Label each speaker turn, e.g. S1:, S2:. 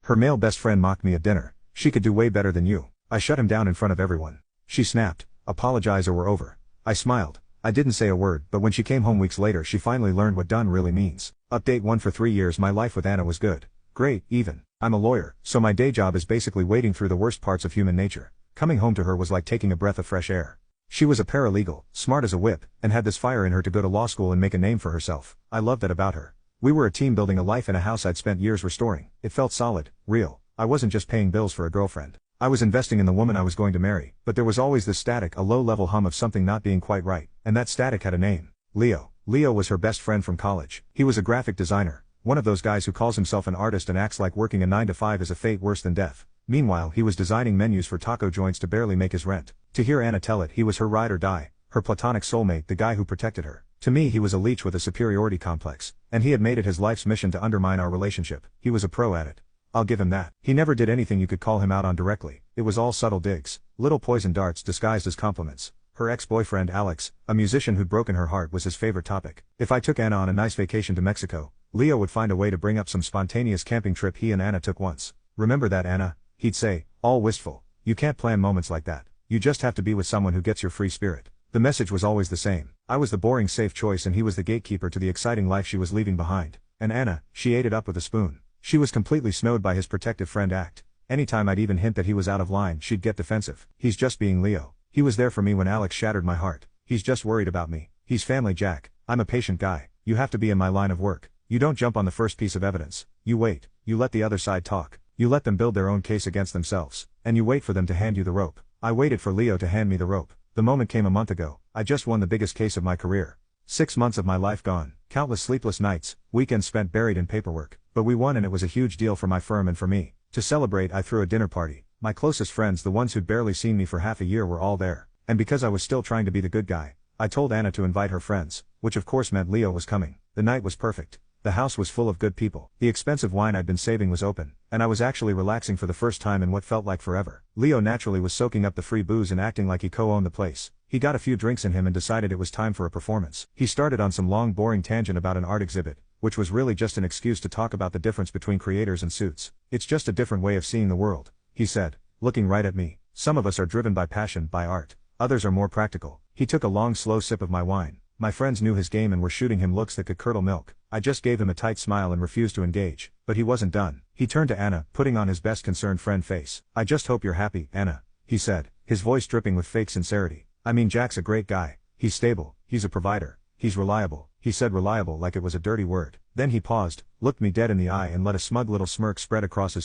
S1: Her male best friend mocked me at dinner. She could do way better than you. I shut him down in front of everyone. She snapped, apologize or we're over. I smiled. I didn't say a word, but when she came home weeks later she finally learned what done really means. Update 1. For 3 years my life with Anna was good. Great, even. I'm a lawyer, so my day job is basically wading through the worst parts of human nature. Coming home to her was like taking a breath of fresh air. She was a paralegal, smart as a whip, and had this fire in her to go to law school and make a name for herself. I loved that about her. We were a team building a life in a house I'd spent years restoring. It felt solid, real. I wasn't just paying bills for a girlfriend. I was investing in the woman I was going to marry, but there was always this static, a low-level hum of something not being quite right, and that static had a name. Leo. Leo was her best friend from college. He was a graphic designer, one of those guys who calls himself an artist and acts like working a 9-to-5 is a fate worse than death. Meanwhile, he was designing menus for taco joints to barely make his rent. To hear Anna tell it, he was her ride or die, her platonic soulmate, the guy who protected her. To me he was a leech with a superiority complex, and he had made it his life's mission to undermine our relationship. He was a pro at it. I'll give him that. He never did anything you could call him out on directly. It was all subtle digs, little poison darts disguised as compliments. Her ex-boyfriend Alex, a musician who'd broken her heart, was his favorite topic. If I took Anna on a nice vacation to Mexico, Leo would find a way to bring up some spontaneous camping trip he and Anna took once. Remember that, Anna? He'd say, all wistful. You can't plan moments like that. You just have to be with someone who gets your free spirit. The message was always the same. I was the boring safe choice and he was the gatekeeper to the exciting life she was leaving behind. And Anna, she ate it up with a spoon. She was completely snowed by his protective friend act. Anytime I'd even hint that he was out of line, she'd get defensive. He's just being Leo. He was there for me when Alex shattered my heart. He's just worried about me. He's family Jack. I'm a patient guy. You have to be in my line of work. You don't jump on the first piece of evidence. You wait. You let the other side talk. You let them build their own case against themselves. And you wait for them to hand you the rope. I waited for Leo to hand me the rope. The moment came a month ago. I just won the biggest case of my career. 6 months of my life gone. Countless sleepless nights, weekends spent buried in paperwork. But we won and it was a huge deal for my firm and for me. To celebrate I threw a dinner party. My closest friends, the ones who'd barely seen me for half a year, were all there. And because I was still trying to be the good guy, I told Anna to invite her friends, which of course meant Leo was coming. The night was perfect. The house was full of good people. The expensive wine I'd been saving was open, and I was actually relaxing for the first time in what felt like forever. Leo naturally was soaking up the free booze and acting like he co-owned the place. He got a few drinks in him and decided it was time for a performance. He started on some long boring tangent about an art exhibit, which was really just an excuse to talk about the difference between creators and suits. It's just a different way of seeing the world, he said, looking right at me. Some of us are driven by passion, by art. Others are more practical. He took a long slow sip of my wine. My friends knew his game and were shooting him looks that could curdle milk. I just gave him a tight smile and refused to engage. But he wasn't done. He turned to Anna, putting on his best concerned friend face. I just hope you're happy, Anna, he said, his voice dripping with fake sincerity. I mean, Jack's a great guy. He's stable, he's a provider, he's reliable. He said reliable like it was a dirty word. Then he paused, looked me dead in the eye and let a smug little smirk spread across his face.